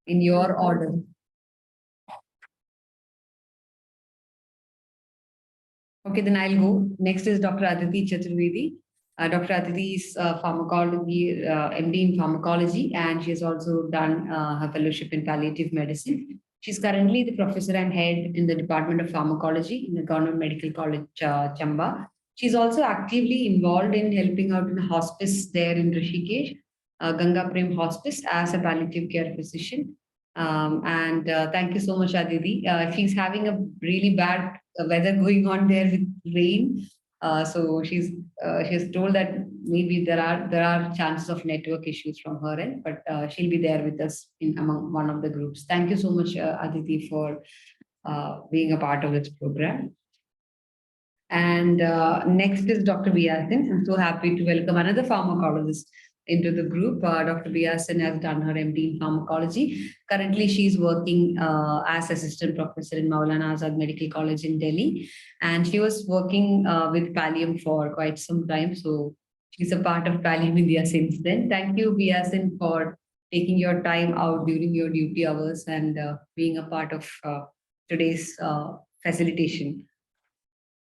in your order. Okay, then I'll go. Next is Dr. Aditi Chaturvedi. Dr. Aditi is pharmacology, MD in pharmacology, and she has also done her fellowship in palliative medicine. She's currently the professor and head in the Department of Pharmacology in the Government Medical College, Chamba. She's also actively involved in helping out in a hospice there in Rishikesh, Ganga Prem Hospice, as a palliative care physician. And thank you so much, Aditi. She's having a really bad weather going on there with rain. So she has told that maybe there are chances of network issues from her end, but she'll be there with us in among one of the groups. Thank you so much, Aditi, for being a part of this program. And next is Dr. Biacin. I'm so happy to welcome another pharmacologist into the group. Dr. Biacin has done her MD in pharmacology. Currently, she's working as assistant professor in Maulana Azad Medical College in Delhi. And she was working with Pallium for quite some time. So she's a part of Pallium India since then. Thank you, Biacin, for taking your time out during your duty hours and being a part of today's facilitation.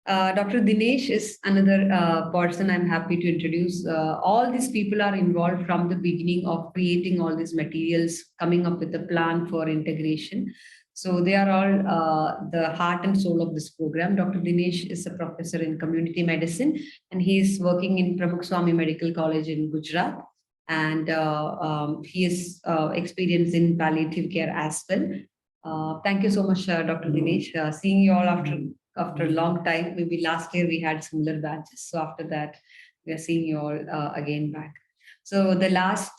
Dr. Dinesh is another person I'm happy to introduce. All these people are involved from the beginning of creating all these materials, coming up with a plan for integration. So they are all the heart and soul of this program. Dr. Dinesh is a professor in community medicine, and he's working in Pramukh Swami Medical College in Gujarat. And he is experienced in palliative care as well. Thank you so much, Dr. Dinesh. Seeing you all after a long time. Maybe last year we had similar batches. So after that, we are seeing you all again back. So the last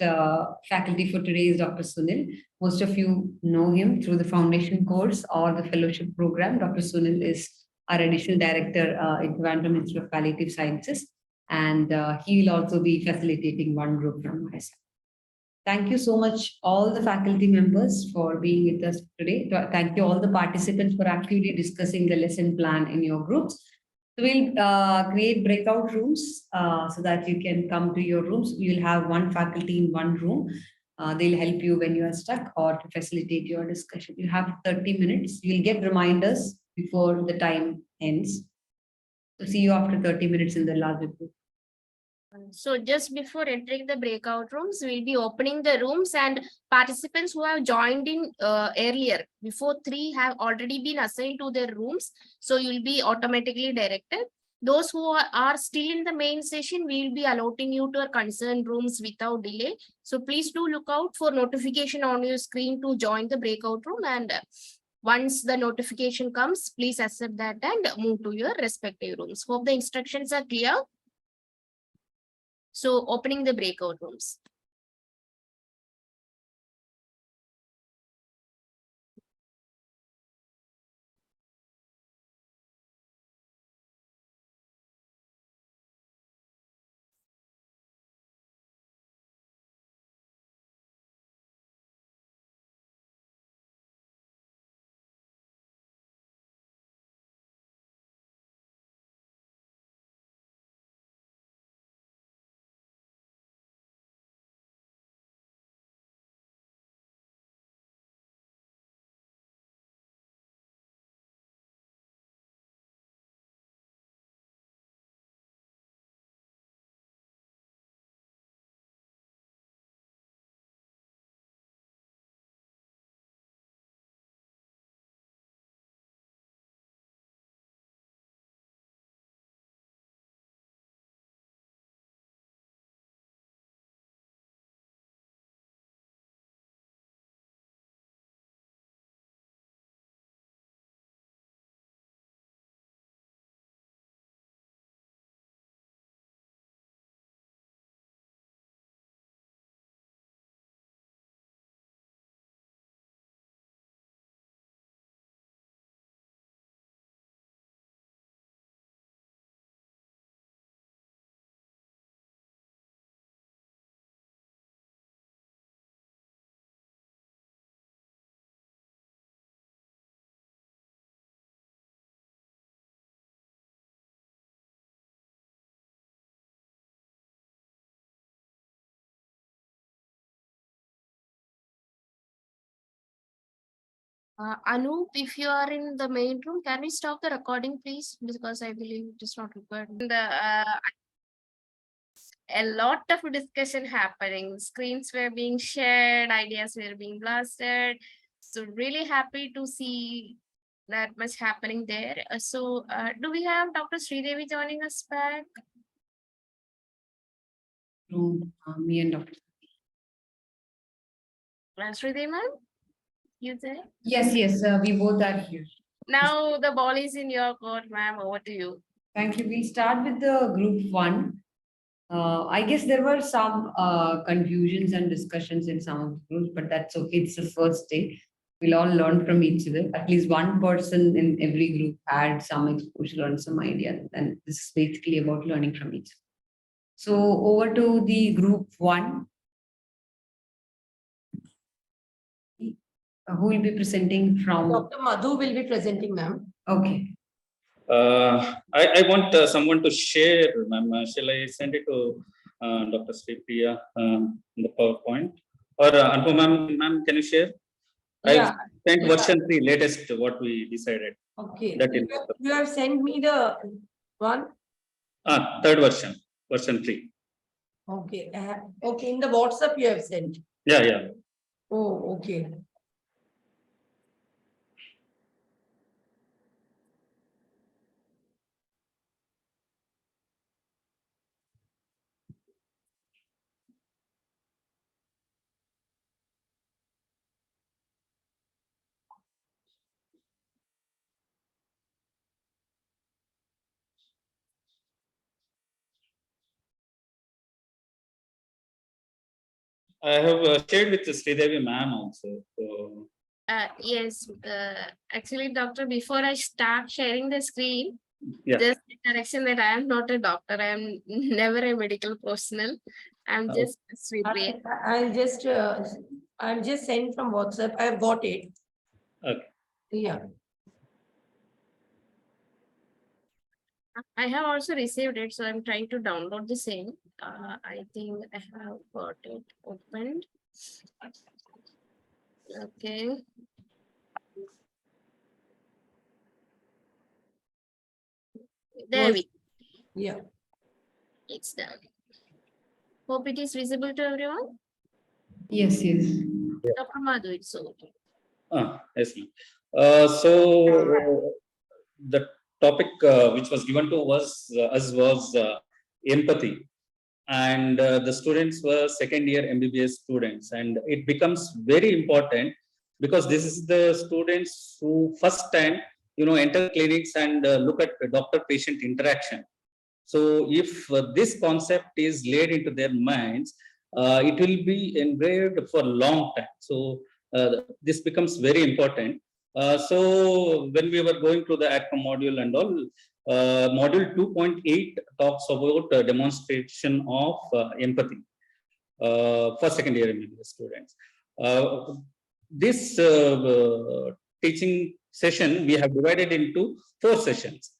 faculty for today is Dr. Sunil. Most of you know him through the foundation course or the fellowship program. Dr. Sunil is our additional director in Quantum Institute of Palliative Sciences. And he will also be facilitating one group from my side. Thank you so much, all the faculty members, for being with us today. Thank you, all the participants, for actively discussing the lesson plan in your groups. So we'll create breakout rooms so that you can come to your rooms. We will have one faculty in one room. They'll help you when you are stuck or to facilitate your discussion. You have 30 minutes. You'll get reminders before the time ends. So see you after 30 minutes in the larger group. So just before entering the breakout rooms, we'll be opening the rooms, and participants who have joined in earlier, before 3, have already been assigned to their rooms. So you'll be automatically directed. Those who are still in the main session, we will be allotting you to our concerned rooms without delay. So please do look out for notification on your screen to join the breakout room. And once the notification comes, please accept that and move to your respective rooms. Hope the instructions are clear. So opening the breakout rooms. Anup, if you are in the main room, can we stop the recording, please? Because I believe it is not required. A lot of discussion happening. Screens were being shared, ideas were being blasted. So really happy to see that much happening there. Do we have Dr. Sridevi joining us back? Me and Dr. Sridevi ma'am, you there? Yes, we both are here. Now the ball is in your court, ma'am. Over to you. Thank you. We'll start with the group one. I guess there were some confusions and discussions in some of the groups, but that's okay. It's the first day. We'll all learn from each other. At least one person in every group had some exposure and some idea. And this is basically about learning from each other. So over to the group one. Who will be presenting from? Dr. Madhu will be presenting, ma'am. Okay. I want someone to share, ma'am. Shall I send it to Dr. Sri Priya in the PowerPoint? Or Anupam, ma'am, can you share? Yeah. I sent version 3, latest, what we decided. Okay. That is You have sent me the one. third version, version 3. Okay. Okay. In the WhatsApp you have sent. Yeah. Oh, okay. I have shared with Sridevi ma'am also. So, Yes, actually, doctor, before I start sharing the screen, yeah. just a correction that I am not a doctor. I am never a medical personnel. I'm just Sri Priya. I'm just sent from WhatsApp. I have got it. Okay. Yeah. I have also received it, so I'm trying to download the same. I think I have got it opened. Okay. There we go. Yeah. It's done. Hope it is visible to everyone. Yes. Dr. Madhu, it's over. Yes, ma'am. So the topic which was given to us was empathy, and the students were second year MBBS students, and it becomes very important because this is the students who first time enter clinics and look at doctor patient interaction. So if this concept is laid into their minds, it will be engraved for a long time. So this becomes very important. So when we were going through the ADCOM module and all, module 2.8 talks about demonstration of empathy for second year MBBS students. This teaching session we have divided into 4 sessions.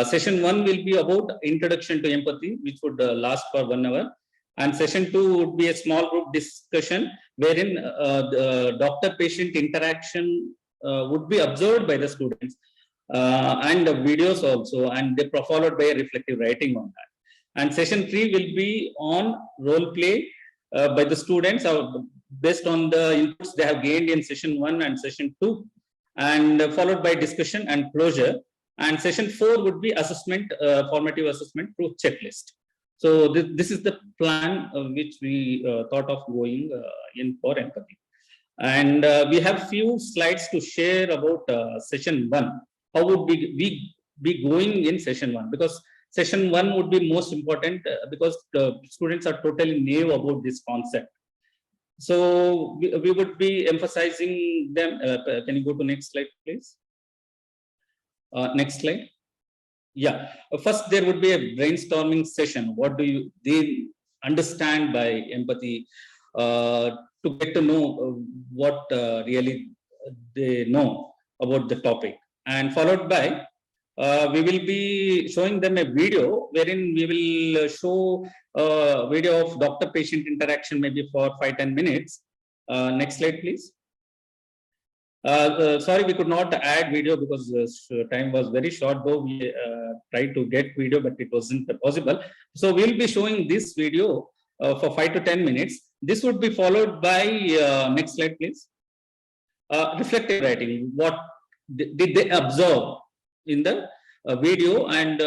Session 1 will be about introduction to empathy, which would last for 1 hour. And session 2 would be a small group discussion wherein the doctor-patient interaction would be observed by the students and the videos also, and they followed by a reflective writing on that. And session 3 will be on role play by the students based on the inputs they have gained in session 1 and session 2, and followed by discussion and closure. And session 4 would be assessment, formative assessment through checklist. So this is the plan which we thought of going in for empathy. And we have few slides to share about session 1. How would we be going in session 1? Because session 1 would be most important because the students are totally new about this concept. So we would be emphasizing them. Can you go to next slide, please? Next slide. Yeah. First, there would be a brainstorming session. What do they understand by empathy? To get to know what really they know about the topic, and followed by we will be showing them a video wherein we will show a video of doctor-patient interaction maybe for 5-10 minutes. Next slide, please. Sorry, we could not add video because time was very short, though we tried to get video, but it wasn't possible. So we'll be showing this video for 5 to 10 minutes. This would be followed by, next slide, please. Reflective writing. What did they observe in the video and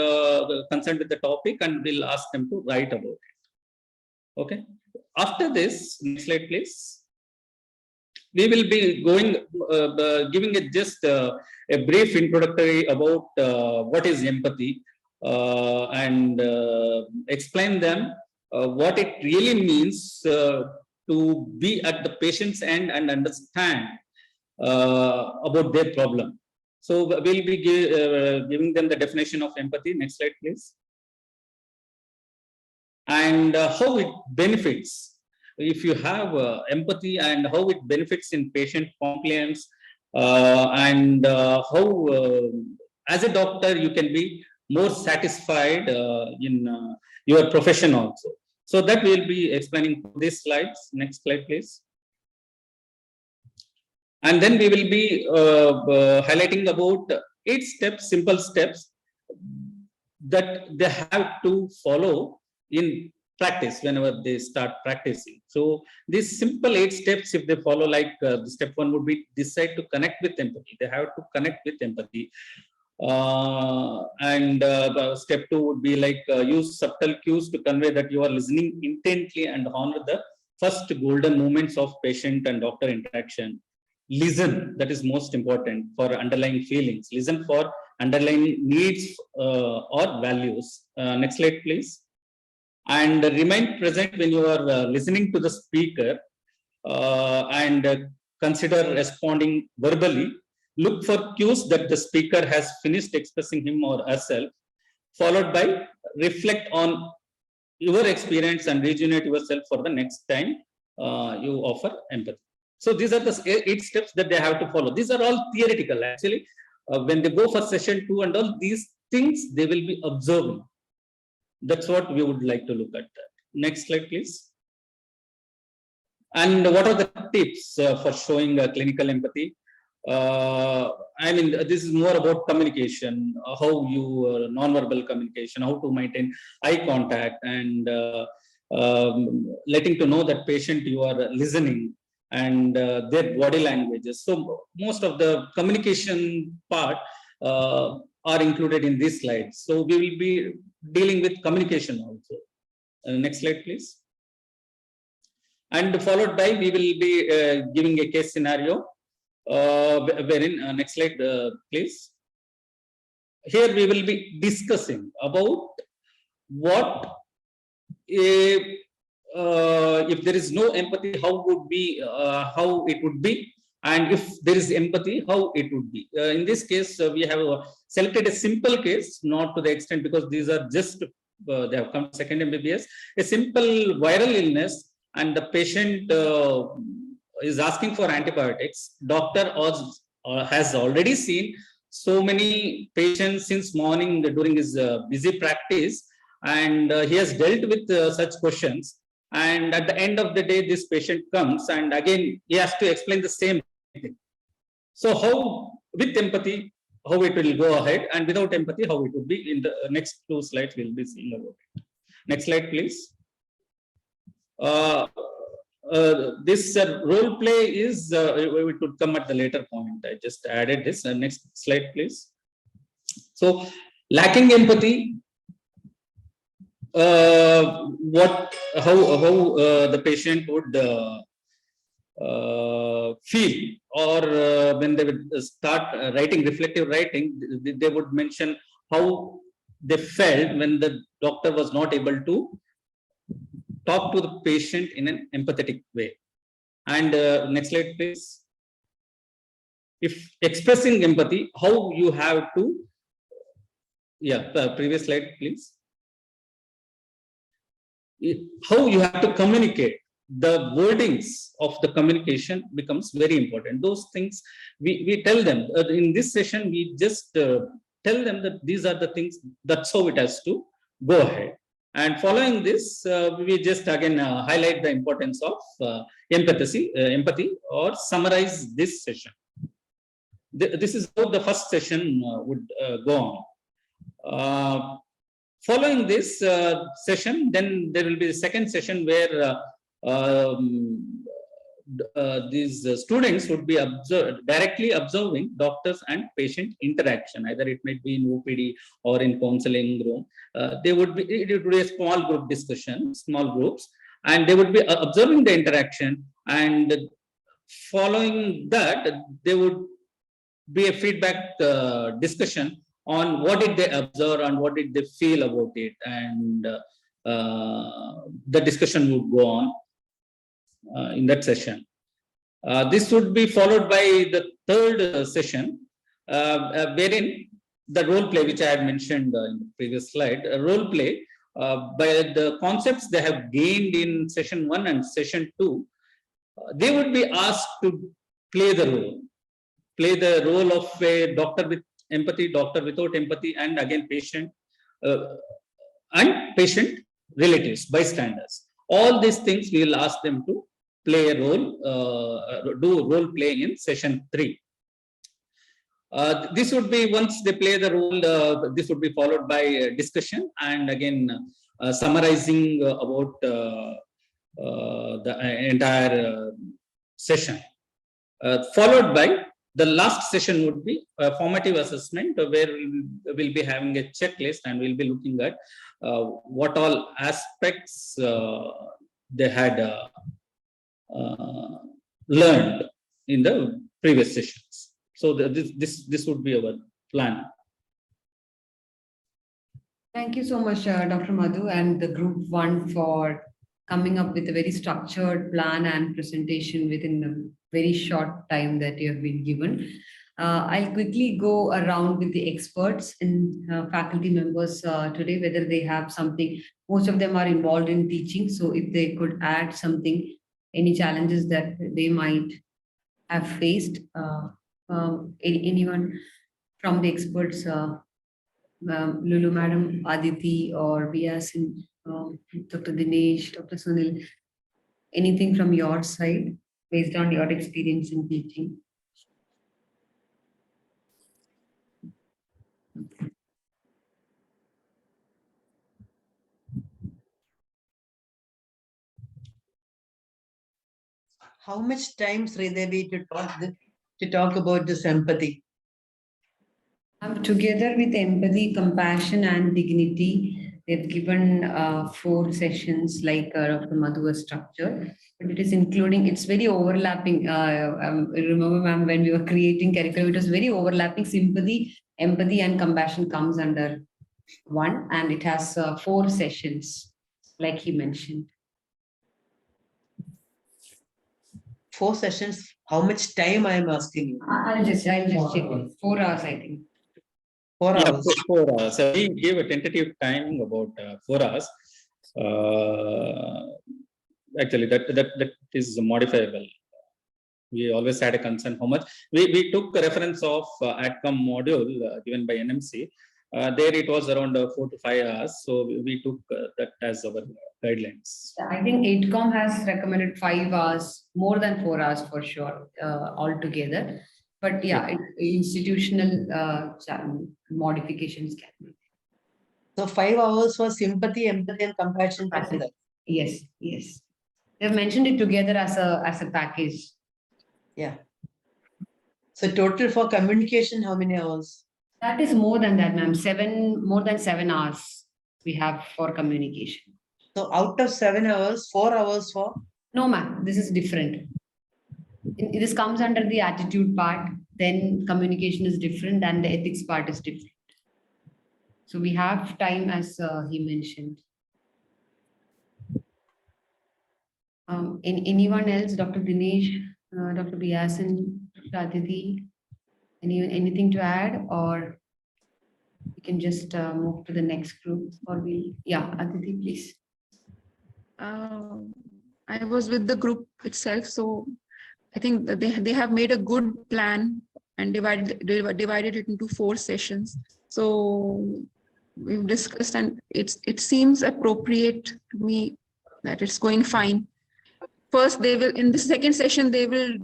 concerned with the topic, and we'll ask them to write about it. Okay. After this, next slide, please. We will be going, giving it just a brief introductory about what is empathy and explain them what it really means to be at the patient's end and understand about their problem. So we'll be giving them the definition of empathy. Next slide, please. And how it benefits. If you have empathy, and how it benefits in patient compliance, and how as a doctor you can be more satisfied in your profession also. So that we'll be explaining these slides. Next slide, please. And then we will be highlighting about 8 steps, simple steps that they have to follow in practice whenever they start practicing. So these simple 8 steps, if they follow, like step 1 would be decide to connect with empathy. They have to connect with empathy. And step 2 would be like use subtle cues to convey that you are listening intently and honor the first golden moments of patient and doctor interaction. Listen, that is most important, for underlying feelings. Listen for underlying needs or values. Next slide, please. And remain present when you are listening to the speaker, and consider responding verbally. Look for cues that the speaker has finished expressing him or herself, followed by reflect on your experience and rejuvenate yourself for the next time you offer empathy. So these are the 8 steps that they have to follow. These are all theoretical. Actually, when they go for session 2 and all these things, they will be observing. That's what we would like to look at. That. Next slide, please. And what are the tips for showing clinical empathy? I mean, this is more about communication, how you non-verbal communication, how to maintain eye contact, and letting to know that patient you are listening, and their body languages. So most of the communication part are included in this slide. So we will be dealing with communication also. Next slide, please. And followed by, we will be giving a case scenario wherein, next slide, please. Here we will be discussing about what if there is no empathy, how it would be, and if there is empathy, how it would be. In this case, we have selected a simple case, not to the extent, because these are just they have come second MBBS, a simple viral illness, and the patient is asking for antibiotics. Doctor has already seen so many patients since morning during his busy practice, and he has dealt with such questions. And at the end of the day, this patient comes, and again he has to explain the same thing. So how, with empathy, how it will go ahead, and without empathy, how it would be. In the next 2 slides, we'll be seeing about it. Next slide, please. This role play is, it would come at the later point. I just added this. Next slide, please. So lacking empathy, how the patient would feel, or when they would start writing reflective writing, they would mention how they felt when the doctor was not able to talk to the patient in an empathetic way. And next slide, please. If expressing empathy, how you have to, previous slide, please. How you have to communicate. The wordings of the communication becomes very important. Those things we tell them in this session. We just tell them that these are the things. That's how it has to go ahead. And following this, we just again highlight the importance of empathy, or summarize this session. this is how the first session would go on. Following this session, then there will be the second session where these students would be directly observing doctors and patient interaction. Either it might be in OPD or in counseling room. It would be a small group discussion, small groups, and they would be observing the interaction. And following that, they would be a feedback discussion on what did they observe and what did they feel about it, and the discussion would go on in that session. This would be followed by the third session, wherein the role play, which I had mentioned in the previous slide, role play by the concepts they have gained in session 1 and session 2, they would be asked to play the role of a doctor with empathy, doctor without empathy, and again patient and patient relatives, bystanders. All these things we will ask them to play a role, do role play in session 3. This would be, once they play the role, this would be followed by a discussion and again summarizing about the entire session. Followed by the last session would be a formative assessment, where we'll be having a checklist and we'll be looking at what all aspects they had learned in the previous sessions. So this would be our plan. Thank you so much, Dr. Madhu and the group 1 for coming up with a very structured plan and presentation within a very short time that you have been given. I'll quickly go around with the experts and faculty members today, whether they have something. Most of them are involved in teaching, so if they could add something, any challenges that they might have faced. Anyone from the experts, Lulu Madam, Aditi, or Biacin, Dr. Dinesh, Dr. Sunil, anything from your side based on your experience in teaching? How much time, Sridevi, to talk about this empathy? Together with empathy, compassion, and dignity, they've given 4 sessions like Dr. Madhu was structured, but it is including, it's very overlapping. Remember, ma'am, when we were creating curriculum, it was very overlapping. Sympathy, empathy, and compassion comes under one, and it has 4 sessions, like he mentioned. 4 sessions. How much time I am asking you? I'll just check it. 4 hours, I think. 4 hours. Yeah, 4 hours. So we gave a tentative timing about 4 hours. Actually, that is modifiable. We always had a concern how much. We took a reference of ADCOM module given by NMC. There it was around 4 to 5 hours. So we took that as our guidelines. I think ADCOM has recommended 5 hours, more than 4 hours for sure, altogether. But yeah, institutional modifications can be. So 5 hours for sympathy, empathy, and compassion together. Yes, yes. They've mentioned it together as a package. Yeah. So total for communication, how many hours? That is more than that, ma'am. More than 7 hours we have for communication. So out of 7 hours, 4 hours for? No, ma'am. This is different. This comes under the attitude part. Then communication is different, and the ethics part is different. So we have time, as he mentioned. Anyone else? Dr. Dinesh, Dr. Biacin, Dr. Aditi, anything to add, or we can just move to the next group, or yeah, Aditi, please. I was with the group itself, so I think that they have made a good plan and divided it into 4 sessions. So we've discussed, and it seems appropriate to me that it's going fine. first they will, in the second session, they will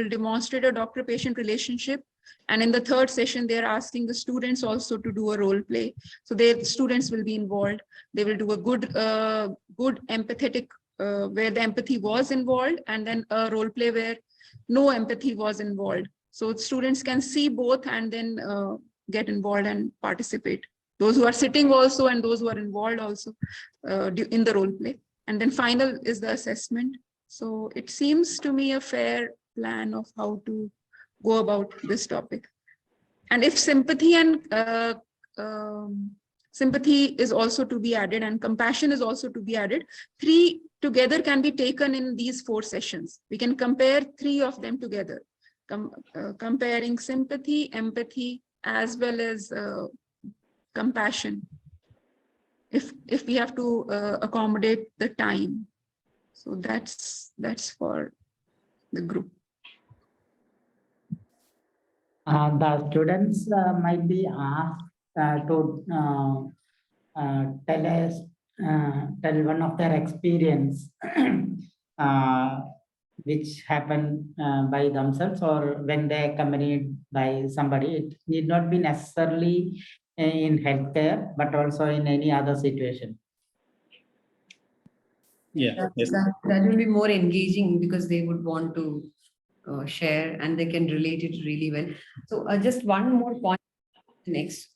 demonstrate a doctor-patient relationship. And in the third session, they're asking the students also to do a role play. So their students will be involved. They will do a good empathetic, where the empathy was involved, and then a role play where no empathy was involved. So students can see both and then get involved and participate. Those who are sitting also and those who are involved also in the role play. And then final is the assessment. So it seems to me a fair plan of how to go about this topic. And if sympathy and sympathy is also to be added and compassion is also to be added, 3 together can be taken in these 4 sessions. We can compare 3 of them together, comparing sympathy, empathy, as well as compassion, if we have to accommodate the time. So that's for the group. The students might be asked to tell one of their experience which happened by themselves or when they accompanied by somebody. It need not be necessarily in healthcare, but also in any other situation. Yeah. Yes. That will be more engaging because they would want to share and they can relate it really well. So just one more point next,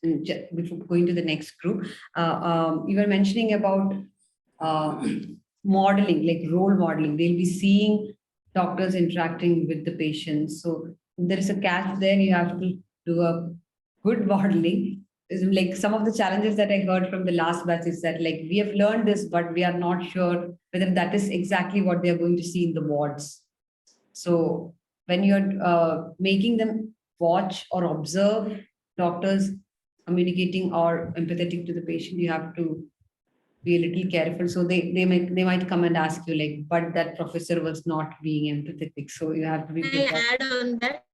before going to the next group. You were mentioning about modeling, like role modeling. They'll be seeing doctors interacting with the patients. So there is a catch there. You have to do a good modeling. Like some of the challenges that I heard from the last batch is that like we have learned this, but we are not sure whether that is exactly what they are going to see in the wards. So when you're making them watch or observe doctors communicating or empathetic to the patient, you have to be a little careful. So they might come and ask you like, but that professor was not being empathetic. So you have to be Can I prepared. add on that?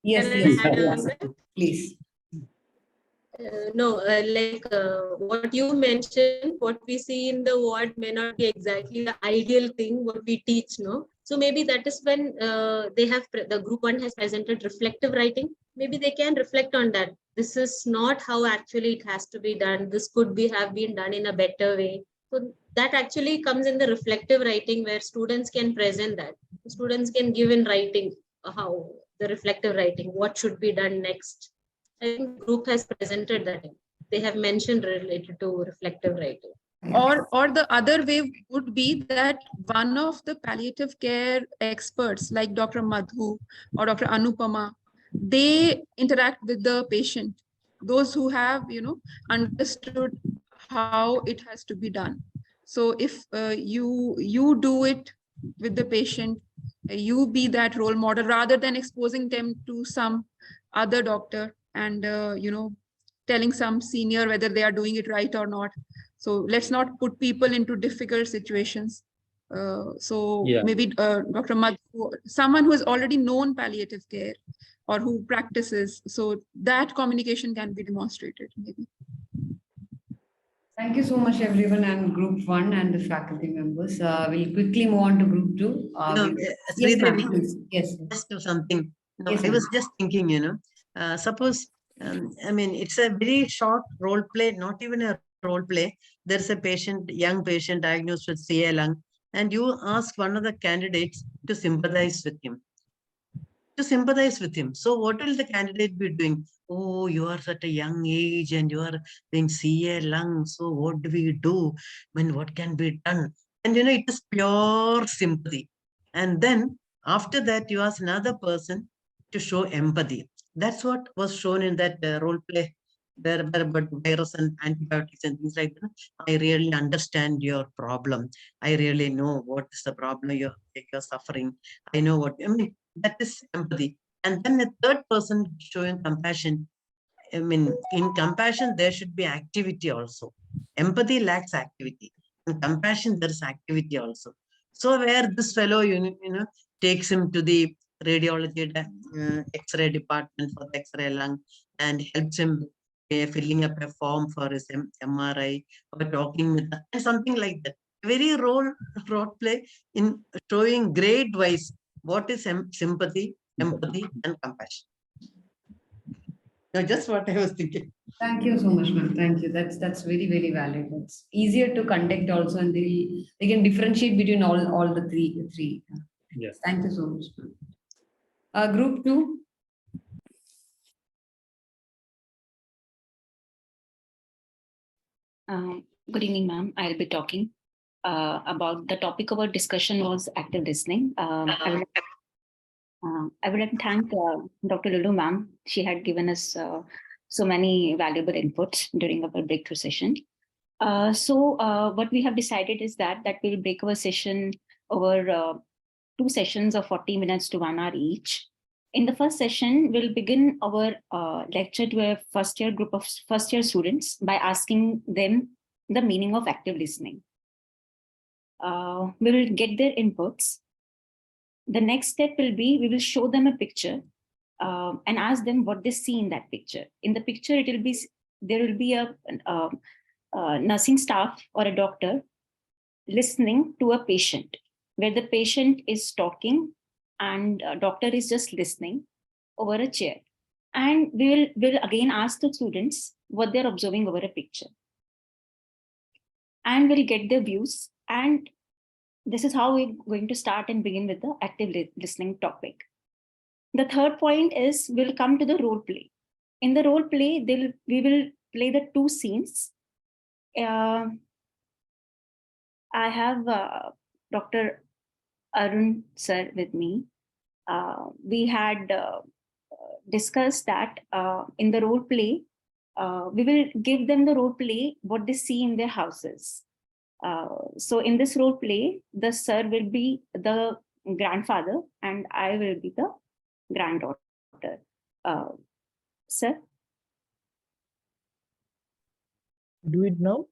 Yes, Can I yes, add yes, on that? please. What you mentioned, what we see in the ward may not be exactly the ideal thing what we teach, no? So maybe that is when the group 1 has presented reflective writing. Maybe they can reflect on that. This is not how actually it has to be done. This could have been done in a better way. So that actually comes in the reflective writing where students can present that. Students can give in writing how the reflective writing, what should be done next. I think the group has presented that. They have mentioned related to reflective writing. Or the other way would be that one of the palliative care experts like Dr. Madhu or Dr. Anupama, they interact with the patient, those who have, understood how it has to be done. So if you do it with the patient, you be that role model rather than exposing them to some other doctor and, telling some senior whether they are doing it right or not. So let's not put people into difficult situations. Yeah. Maybe Dr. Madhu, someone who has already known palliative care or who practices, so that communication can be demonstrated maybe. Thank you so much, everyone, and group 1 and the faculty members. We'll quickly move on to group 2. Yes, ma'am, Sridevi, please. Yes. just do something. No, Yes, I was ma'am. just thinking, suppose, I mean, it's a very short role play, not even a role play. There's a young patient diagnosed with CA lung, and you ask one of the candidates to sympathize with him. So what will the candidate be doing? Oh, you are at a young age and you are being CA lung. So what do we do? What can be done? And it is pure sympathy. And then after that, you ask another person to show empathy. That's what was shown in that role play. There were virus and antibiotics and things like that. I really understand your problem. I really know what is the problem you're suffering. I know what, that is empathy. And then a third person showing compassion. In compassion, there should be activity also. Empathy lacks activity. In compassion, there is activity also. So where this fellow, takes him to the radiology X-ray department for the X-ray lung and helps him filling up a form for his MRI or talking with and something like that. very role play in showing grade wise what is sympathy, empathy, and compassion. Now, just what I was thinking. Thank you so much, ma'am. Thank you. That's very, very valid. It's easier to conduct also, and they can differentiate between all the three. Yes. Thank you so much, ma'am. Group 2. Good evening, ma'am. I'll be talking about the topic of our discussion was active listening. I would like to thank Dr. Lulu, ma'am. She had given us so many valuable inputs during our breakthrough session. So what we have decided is that we'll break our session over 2 sessions of 40 minutes to 1 hour each. In the first session, we'll begin our lecture to a group of first year students by asking them the meaning of active listening. We will get their inputs. The next step will be, we will show them a picture and ask them what they see in that picture. In the picture, there will be a nursing staff or a doctor listening to a patient, where the patient is talking and doctor is just listening over a chair. And we will again ask the students what they're observing over a picture. And we'll get their views. And this is how we're going to start and begin with the active listening topic. The third point is we'll come to the role play. In the role play, we will play the 2 scenes. I have Dr. Arun sir with me. We had discussed that in the role play, we will give them the role play what they see in their houses. So in this role play, the sir will be the grandfather and I will be the granddaughter. Sir? Do it now?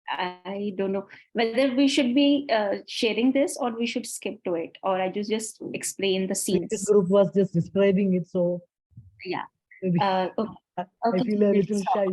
I don't know whether we should be sharing this or we should skip to it, or I just explain the scenes. This group was just describing it, so Yeah. maybe Okay. I feel a little shy.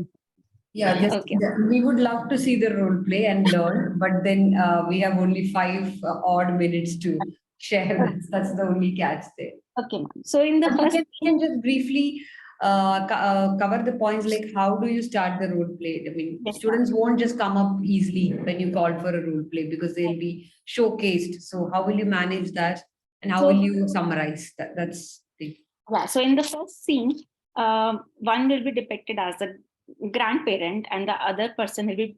Yeah, Okay. we would love to see the role play and learn, but then we have only 5 odd minutes to share. That's the only catch there. Okay, ma'am. So in the first, we can just briefly cover the points like how do you start the role play? I mean, Yes, students won't just come up easily when you call for a role play because they'll be showcased. So how will you manage that, and how will you summarize that? That's the yeah. So in the first scene, one will be depicted as a grandparent and the other person will be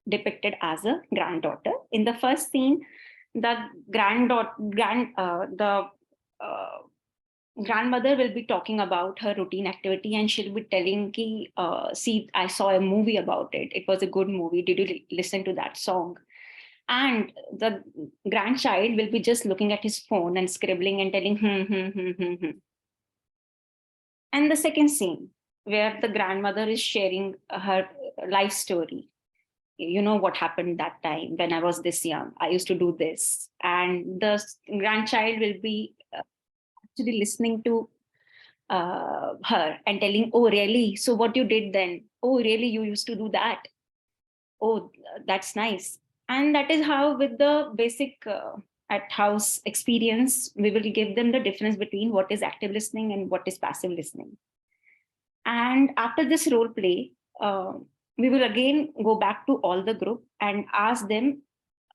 depicted as a granddaughter. In the first scene, the grandmother will be talking about her routine activity and she'll be telling ki, see, I saw a movie about it. It was a good movie. Did you listen to that song? And the grandchild will be just looking at his phone and scribbling and telling, And the second scene, where the grandmother is sharing her life story. You know what happened that time when I was this young. I used to do this. And the grandchild will be actually listening to her and telling, oh, really? So what you did then? Oh, really? You used to do that? Oh, that's nice. And that is how with the basic at house experience, we will give them the difference between what is active listening and what is passive listening. And after this role play, we will again go back to all the group and ask them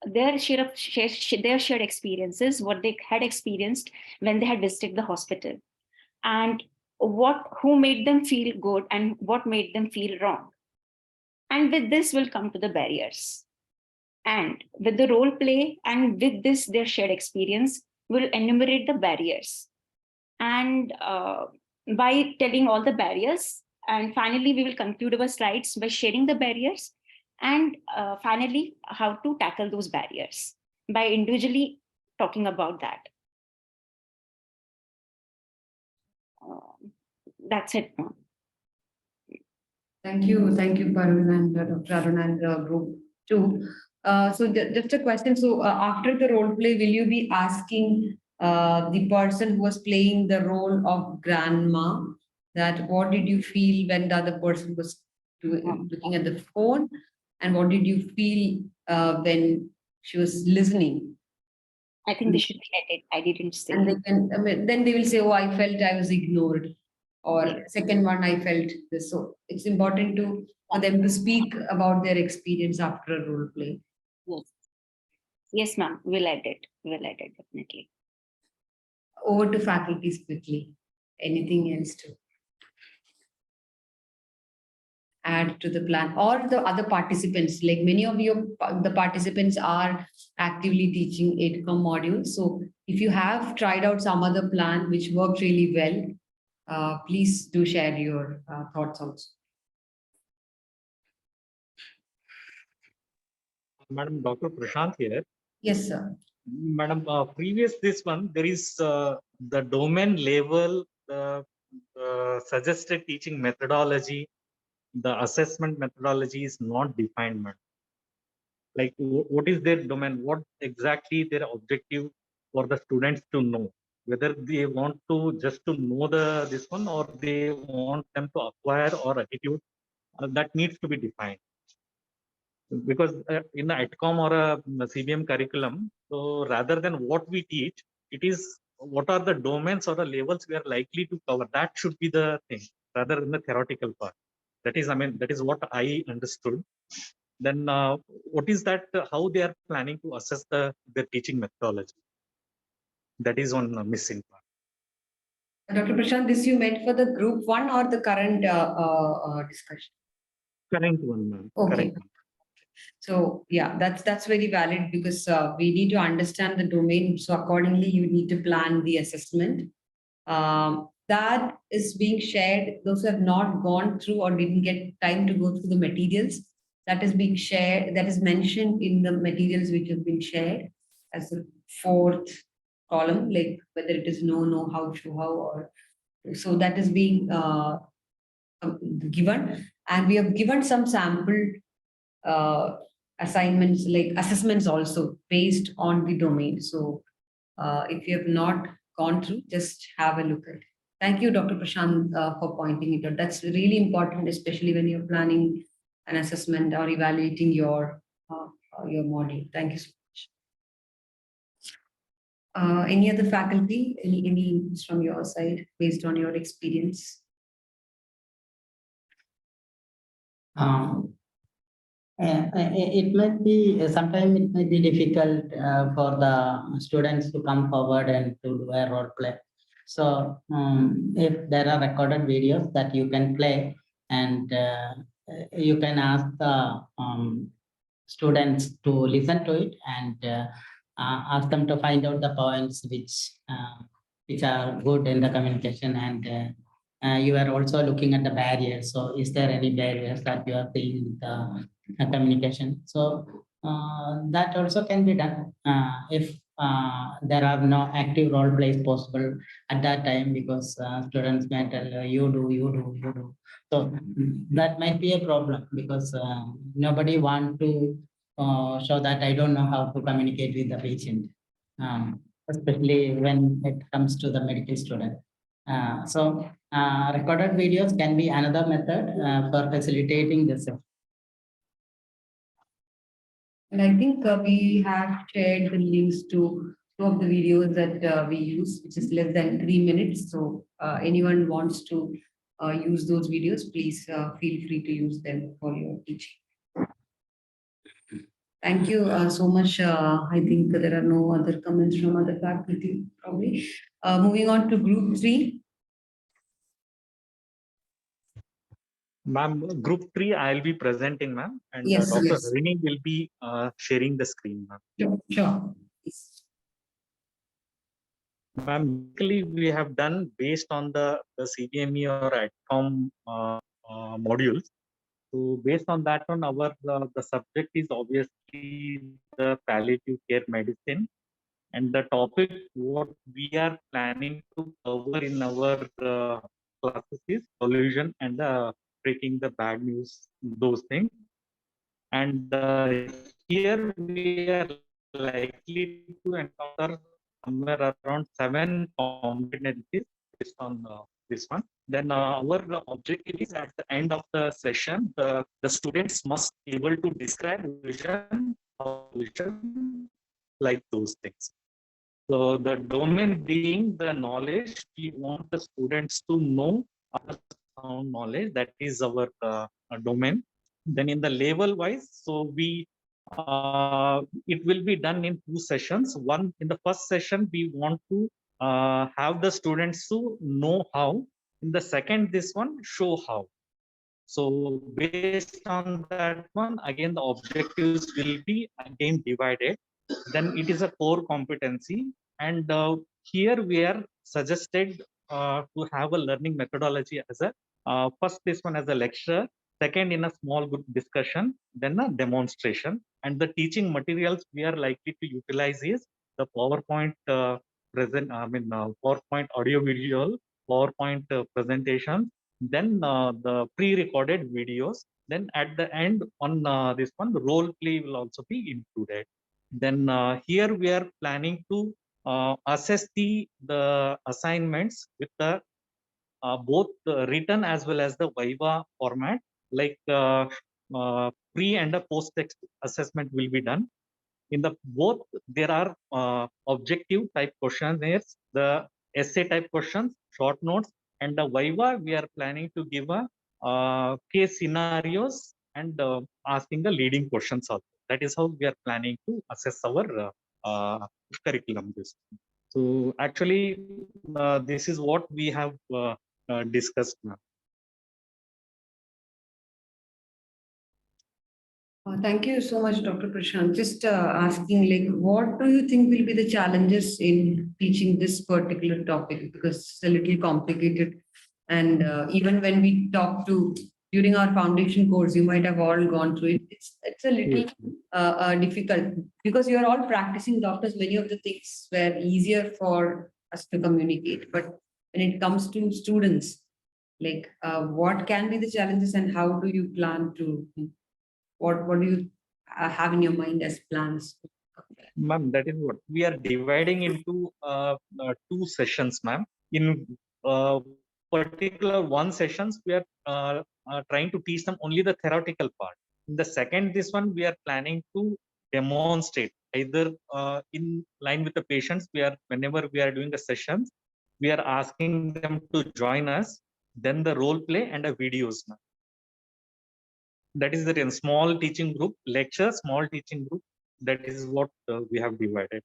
their shared experiences, what they had experienced when they had visited the hospital, and who made them feel good and what made them feel wrong. And with this will come to the barriers. And with the role play and with this, their shared experience, will enumerate the barriers. And by telling all the barriers, and finally, we will conclude our slides by sharing the barriers and finally, how to tackle those barriers by individually talking about that. That's it. Thank you, Parveen and Dr. Arun and group 2. So just a question. So after the role play, will you be asking the person who was playing the role of grandma that what did you feel when the other person was looking at the phone? And what did you feel when she was listening? I think they should edit. I didn't say. And they can, I mean, then they will say, oh, I felt I was ignored. Or second one, I felt this. So it's important for them to speak about their experience after a role play. Yes. Yes, ma'am. We'll edit. We'll edit definitely. Over to faculties quickly. Anything else to add to the plan, or the other participants? Like many of the participants are actively teaching 8Com modules. So if you have tried out some other plan which worked really well, please do share your thoughts also. Madam, Dr. Prashant here. Yes, sir. Madam, previous this one, there is the domain level, suggested teaching methodology, the assessment methodology is not defined, madam. Like what is their domain? What exactly their objective for the students to know? Whether they want to just to know this one, or they want them to acquire or attitude, that needs to be defined. Because in the ATCOM or a CBM curriculum, so rather than what we teach, it is what are the domains or the levels we are likely to cover. That should be the thing, rather than the theoretical part. That is, I mean, that is what I understood. Then what is that, how they are planning to assess their teaching methodology? That is one missing part. Dr. Prashant, this you meant for the group one or the current discussion? Current one, ma'am. Okay. Correct. So yeah, that's very valid, because we need to understand the domain. So accordingly, you need to plan the assessment. That is being shared. Those who have not gone through or didn't get time to go through the materials, that is being shared. That is mentioned in the materials which have been shared as the fourth column, like whether it is no, how, show, how, or so that is being given. And we have given some sample assignments, like assessments also based on the domain. So if you have not gone through, just have a look at it. Thank you, Dr. Prashant, for pointing it out. That's really important, especially when you're planning an assessment or evaluating your module. Thank you so much. Any other faculty? Any from your side based on your experience? It might be, sometimes it might be difficult for the students to come forward and to do a role play. So if there are recorded videos that you can play, and you can ask the students to listen to it, and ask them to find out the points which are good in the communication, and you are also looking at the barriers. So is there any barriers that you are seeing with the communication? So that also can be done if there are no active role plays possible at that time, because students may tell you do. So that might be a problem, because nobody want to show that I don't know how to communicate with the patient, especially when it comes to the medical student. So recorded videos can be another method for facilitating this. And I think we have shared the links to two of the videos that we use, which is less than 3 minutes. So anyone wants to use those videos, please feel free to use them for your teaching. Thank you so much. I think there are no other comments from other faculty, probably. Moving on to group 3. Ma'am, group 3, I'll be presenting, ma'am, and Yes, Dr. yes. Rini will be sharing the screen, ma'am. Sure. Ma'am, basically we have done based on the CBME or ATCOM modules. So based on that one, our the subject is obviously the palliative care medicine, and the topic what we are planning to cover in our classes is solution and breaking the bad news, those things. And here we are likely to encounter somewhere around 7 competencies based on this one. Then our objective is at the end of the session, the students must be able to describe vision, like those things. So the domain being the knowledge, we want the students to know our sound knowledge. That is our domain. Then in the level wise, so it will be done in 2 sessions. One, in the first session, we want to have the students to know how. In the second, this one, show how. So based on that one, again, the objectives will be again divided. Then it is a core competency. And here we are suggested to have a learning methodology as a first this one as a lecture, second in a small group discussion, then a demonstration. And the teaching materials we are likely to utilize is the PowerPoint PowerPoint audio visual, PowerPoint presentation, then the pre-recorded videos. Then at the end on this one, the role play will also be included. Then here we are planning to assess the assignments with the both written as well as the Viva format, like pre and a post text assessment will be done. In the both, there are objective type questionnaires, the essay type questions, short notes, and the Viva, we are planning to give a case scenarios and asking the leading questions also. That is how we are planning to assess our curriculum. So actually, this is what we have discussed now. Thank you so much, Dr. Prashant. Just asking, like, what do you think will be the challenges in teaching this particular topic? Because it's a little complicated. And even when we talk to during our foundation course, you might have all gone through it. It's a little difficult because you are all practicing doctors. Many of the things were easier for us to communicate. But when it comes to students, like what can be the challenges and how do you plan to? What do you have in your mind as plans? Ma'am, that is what we are dividing into 2 sessions, ma'am. In particular 1 sessions, we are trying to teach them only the theoretical part. In the second, this one, we are planning to demonstrate either in line with the patients. Whenever we are doing the sessions, we are asking them to join us, then the role play and a videos, ma'am. That is the small teaching group, lecture, small teaching group. That is what we have divided.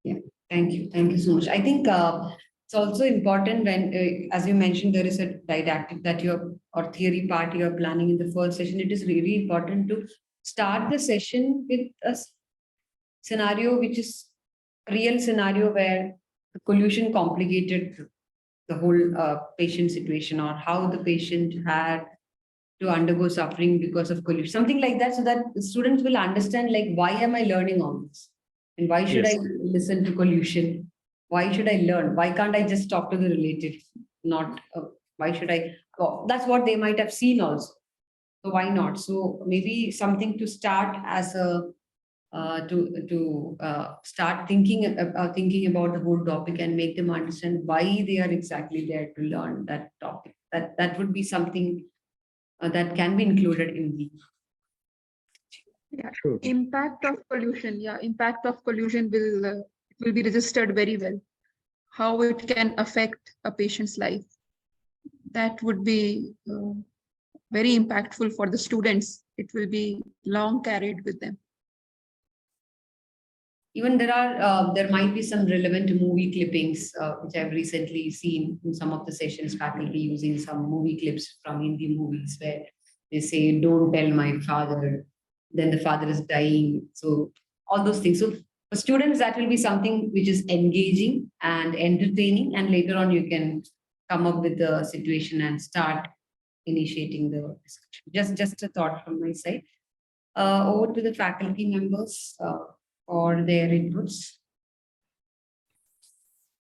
Yeah, thank you. Thank you so much. I think it's also important when, as you mentioned, there is a didactic that or theory part you're planning in the first session. It is really important to start the session with a scenario which is a real scenario where the collusion complicated the whole patient situation or how the patient had to undergo suffering because of collusion, something like that, so that the students will understand, like, why am I learning all this? And why should I listen to collusion? Why should I learn? Why can't I just talk to the relatives? Not, why should I? Oh, that's what they might have seen also. So why not? So maybe something to start as a, start thinking about the whole topic and make them understand why they are exactly there to learn that topic. That would be something that can be included in the Impact of pollution. Yeah, impact of pollution will be registered very well. How it can affect a patient's life. That would be very impactful for the students. It will be long carried with them. Even there might be some relevant movie clippings, which I've recently seen in some of the sessions, faculty using some movie clips from Hindi movies where they say, don't tell my father, then the father is dying. So all those things. So for students, that will be something which is engaging and entertaining. And later on, you can come up with the situation and start initiating the discussion. Just a thought from my side. Over to the faculty members. Or their inputs?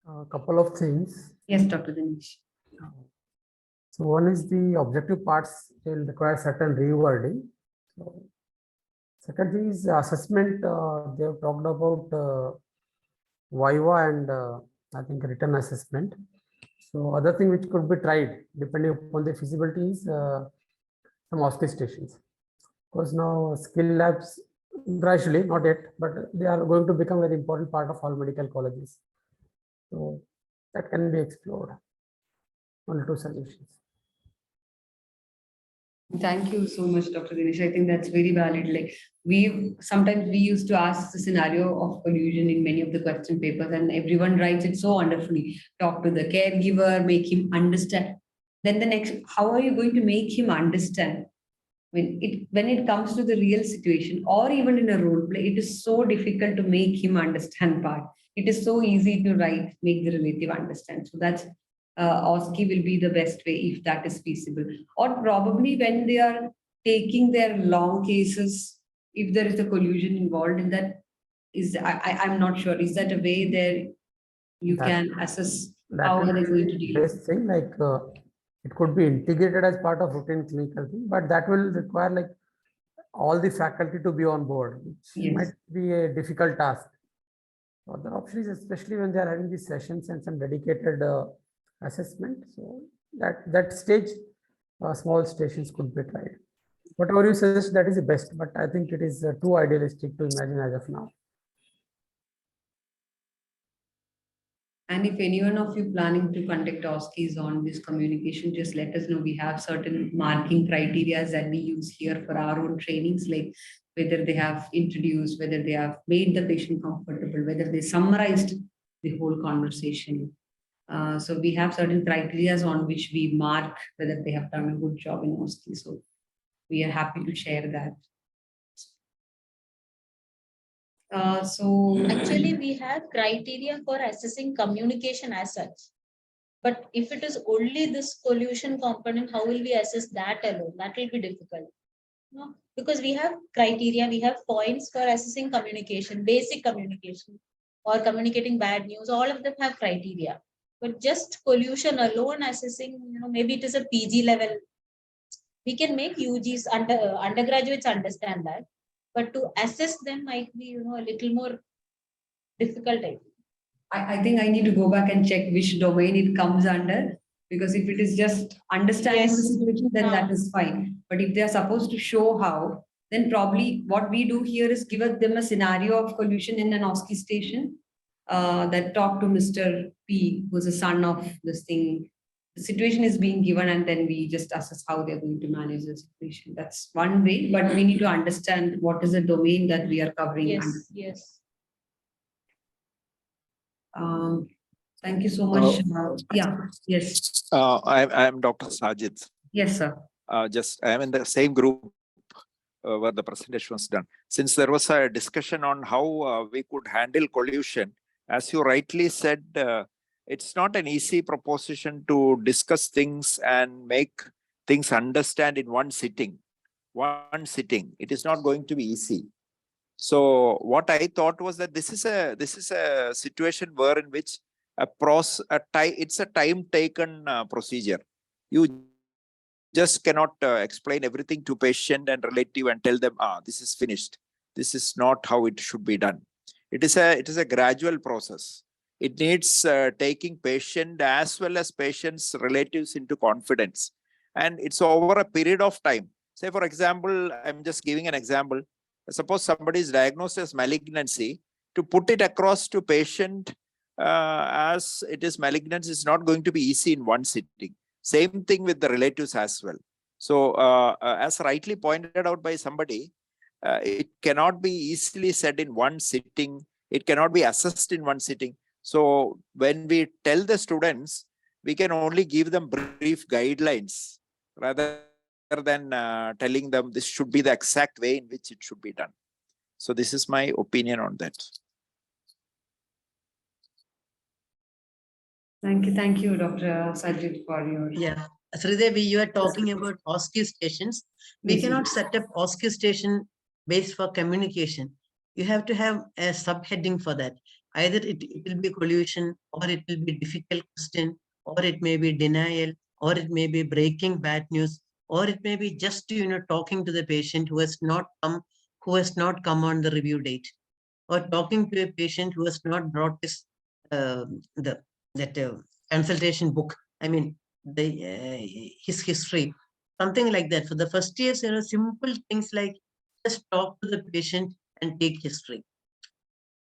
A couple of things. Yes, Dr. Dinesh. So one is the objective parts will require certain rewording. So second thing is assessment. They have talked about Viva and I think written assessment. So other thing which could be tried depending upon the feasibility is some OSCE stations. Because now skill labs gradually, not yet, but they are going to become a very important part of all medical colleges. So that can be explored. One or two solutions. Thank you so much, Dr. Dinesh. I think that's very valid. Like sometimes we used to ask the scenario of collusion in many of the question papers, and everyone writes it so wonderfully. Talk to the caregiver, make him understand. Then the next, how are you going to make him understand? When it comes to the real situation, or even in a role play, it is so difficult to make him understand part. It is so easy to write, make the relative understand. So that's OSCE will be the best way if that is feasible. Or probably when they are taking their long cases, if there is a collusion involved in that, I'm not sure. Is that a way there you can assess how are they going to deal? Best thing, like it could be integrated as part of routine clinical thing, but that will require like all the faculty to be on board, which might be a difficult task. Other option is, especially when they are having these sessions and some dedicated assessment. So that stage, small stations could be tried. Whatever you suggest, that is the best, but I think it is too idealistic to imagine as of now. And if anyone of you planning to conduct OSCEs on this communication, just let us know. We have certain marking criteria that we use here for our own trainings, like whether they have introduced, whether they have made the patient comfortable, whether they summarized the whole conversation. So we have certain criteria on which we mark whether they have done a good job in OSCE. So we are happy to share that. Actually, we have criteria for assessing communication as such. But if it is only this collusion component, how will we assess that alone? That will be difficult. No? Because we have criteria, we have points for assessing communication, basic communication, or communicating bad news. All of them have criteria. But just collusion alone assessing, maybe it is a PG level. We can make UGs, undergraduates understand that. But to assess them might be, a little more difficult. I think I need to go back and check which domain it comes under, because if it is just understanding the situation, then that is fine. But if they are supposed to show how, then probably what we do here is give them a scenario of collusion in an OSCE station, that talk to Mr. P, who's a son of this thing. The situation is being given, and then we just assess how they're going to manage the situation. That's one way, but we need to understand what is the domain that we are covering. Yes. Thank you so much. Yes. I'm Dr. Sajid. Yes, sir. I am in the same group where the presentation was done. Since there was a discussion on how we could handle collusion, as you rightly said, it's not an easy proposition to discuss things and make things understand in one sitting. It is not going to be easy. So what I thought was that this is a situation where in which it's a time taken procedure. You just cannot explain everything to patient and relative and tell them, this is finished. This is not how it should be done. It is a gradual process. It needs taking patient as well as patient's relatives into confidence. And it's over a period of time. Say, for example, I'm just giving an example. Suppose somebody is diagnosed as malignancy, to put it across to patient as it is malignancy is not going to be easy in one sitting. Same thing with the relatives as well. So as rightly pointed out by somebody, it cannot be easily said in one sitting. It cannot be assessed in one sitting. So when we tell the students, we can only give them brief guidelines rather than telling them this should be the exact way in which it should be done. So this is my opinion on that. Thank you, Dr. Sajid, for your... Yeah, Sridevi, you are talking about OSCE stations. We cannot set up OSCE station based for communication. You have to have a subheading for that. Either it will be collusion, or it will be difficult question, or it may be denial, or it may be breaking bad news, or it may be just talking to the patient who has not come on the review date, or talking to a patient who has not brought his consultation book. I mean, his history, something like that. For the first years, simple things like just talk to the patient and take history.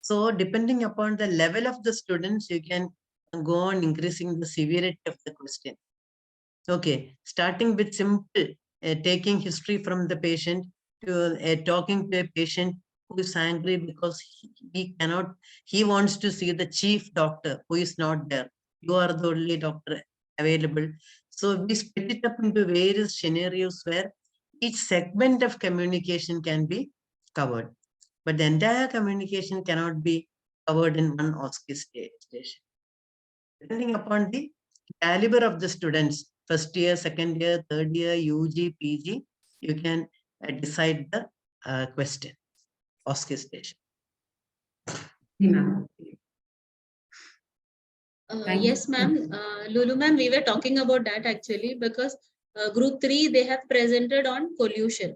So depending upon the level of the students, you can go on increasing the severity of the question. Okay, starting with simple, taking history from the patient to talking to a patient who is angry because he wants to see the chief doctor who is not there. You are the only doctor available. So we split it up into various scenarios where each segment of communication can be covered. But the entire communication cannot be covered in one OSCE station. Depending upon the caliber of the students, first year, second year, third year, UG, PG, you can decide the question, OSCE station. Yes, ma'am. Lulu, ma'am, we were talking about that actually because group 3, they have presented on pollution.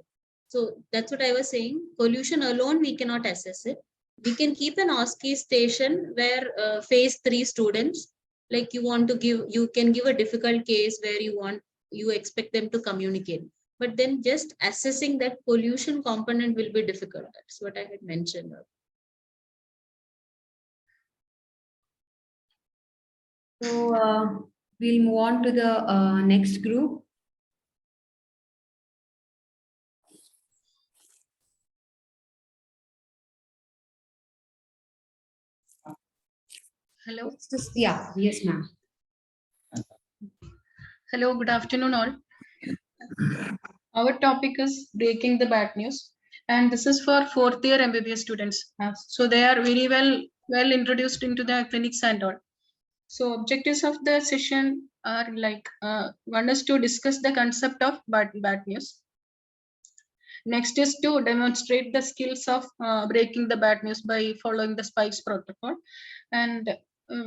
So that's what I was saying. Pollution alone, we cannot assess it. We can keep an OSCE station where phase 3 students, like you can give a difficult case where you expect them to communicate. But then just assessing that pollution component will be difficult. That's what I had mentioned. So we'll move on to the next group. Hello. Yeah, yes, ma'am. Hello, good afternoon all. Our topic is breaking the bad news, and this is for 4th year MBBS students. So they are very well introduced into the clinics and all. So objectives of the session are like one is to discuss the concept of bad news. Next is to demonstrate the skills of breaking the bad news by following the SPIKES protocol. And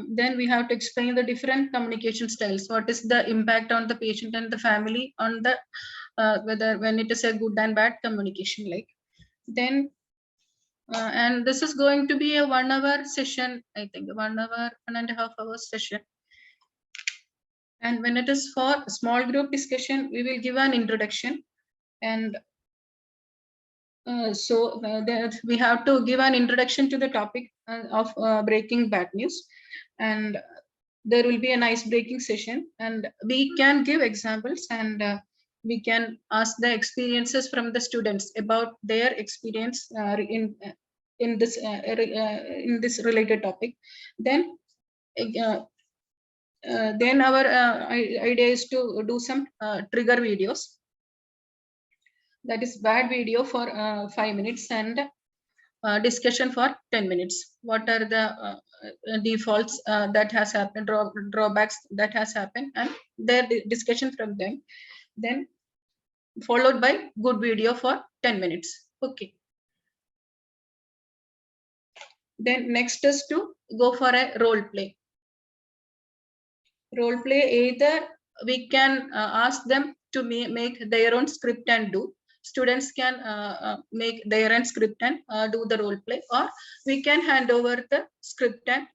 then we have to explain the different communication styles. What is the impact on the patient and the family on the whether when it is a good and bad communication like. Then and this is going to be a 1 hour session, I think 1 hour, 1.5 hours session. And when it is for small group discussion, we will give an introduction. And that we have to give an introduction to the topic of breaking bad news. And there will be a nice breaking session. And we can give examples and we can ask the experiences from the students about their experience in this related topic. Then our idea is to do some trigger videos. That is bad video for 5 minutes and discussion for 10 minutes. What are the defaults that has happened, drawbacks that has happened, and their discussion from them. Then followed by good video for 10 minutes. Okay. Then next is to go for a role play. Role play, either we can ask them to make their own script and do. Students can make their own script and do the role play, or we can hand over the script and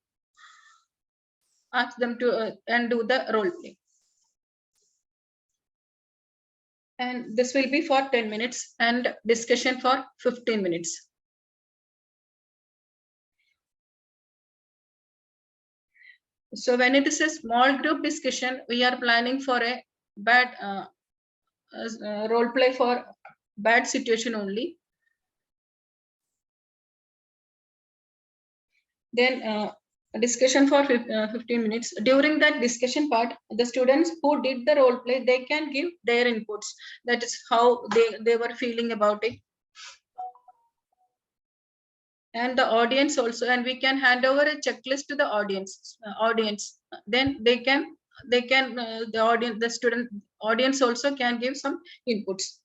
ask them to and do the role play. And this will be for 10 minutes and discussion for 15 minutes. So when it is a small group discussion, we are planning for a bad role play for bad situation only. Then a discussion for 15 minutes. During that discussion part, the students who did the role play, they can give their inputs. That is how they were feeling about it. And the audience also, and we can hand over a checklist to the audience. Then the student audience also can give some inputs.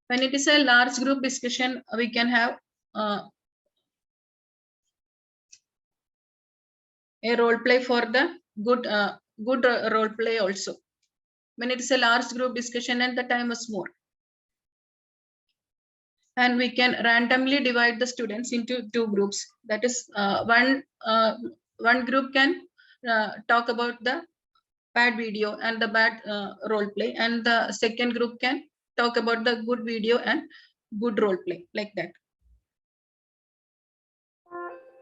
When it is a large group discussion, we can have a role play for the good role play also. When it is a large group discussion and the time is more. and we can randomly divide the students into two groups. That is, one group can talk about the bad video and the bad role play, and the second group can talk about the good video and good role play, like that.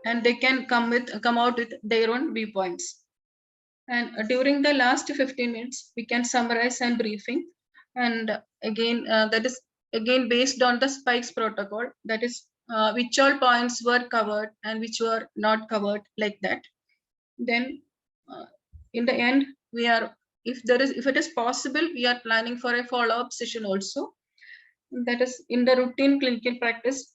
And they can come out with their own viewpoints. And during the last 15 minutes, we can summarize and briefing. And again, that is again based on the spikes protocol. That is, which all points were covered and which were not covered, like that. Then in the end, we are, if it is possible, we are planning for a follow-up session also. That is, in the routine clinical practice,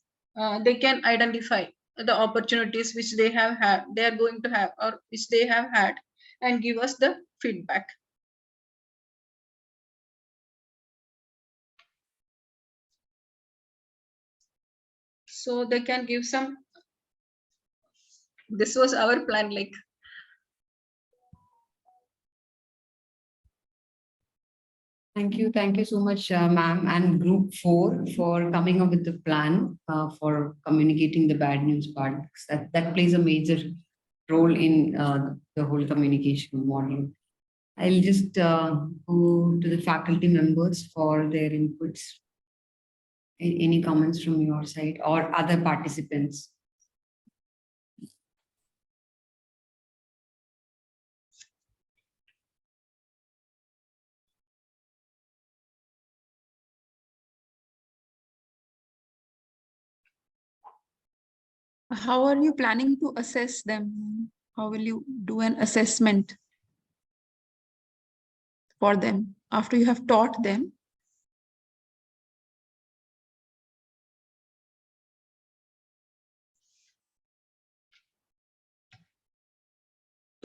they can identify the opportunities which they have had, they are going to have, or which they have had, and give us the feedback. So they can give some, this was our plan, like. Thank you so much, ma'am, and Group 4 for coming up with the plan for communicating the bad news part. That plays a major role in the whole communication model. I'll just go to the faculty members for their inputs. Any comments from your side or other participants? How are you planning to assess them? How will you do an assessment for them after you have taught them?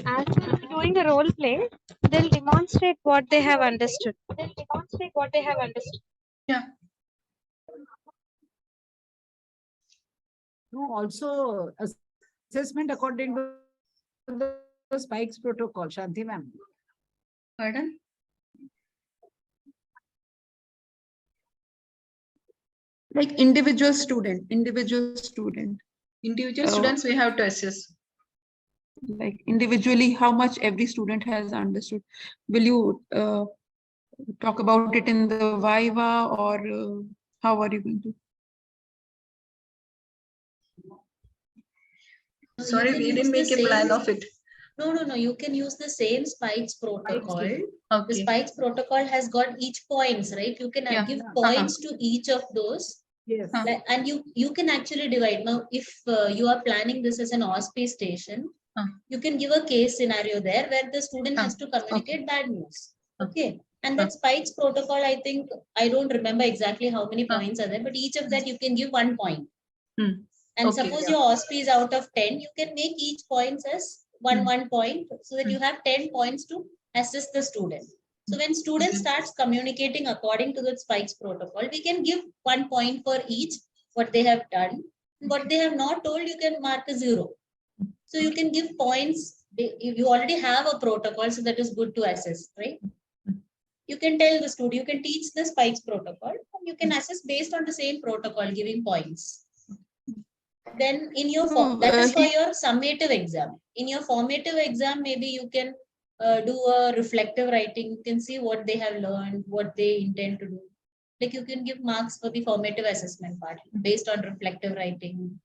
After doing a role play, they'll demonstrate what they have understood. Yeah. No, also assessment according to the spikes protocol, Shanti ma'am. Pardon? Like individual student. Individual students we have to assess. Like individually, how much every student has understood. Will you talk about it in the Viva, or how are you going to? Sorry, we didn't make a plan of it. No. You can use the same spikes protocol. Okay. The spikes protocol has got each points, right? You can give points to each of those. Yes. And you can actually divide. Now, if you are planning this as an OSP station, you can give a case scenario there where the student has to communicate bad news. Okay. And that spikes protocol, I think, I don't remember exactly how many points are there, but each of that you can give 1 point. And suppose your OSP is out of 10, you can make each points as one point, so that you have 10 points to assess the student. So when student starts communicating according to the spikes protocol, we can give 1 point for each, what they have done. What they have not told, you can mark a 0. So you can give points. You already have a protocol, so that is good to assess, right? You can tell the student, you can teach the spikes protocol, and you can assess based on the same protocol, giving points. Then in your that is for your summative exam. In your formative exam, maybe you can do a reflective writing. You can see what they have learned, what they intend to do. Like you can give marks for the formative assessment part based on reflective writing.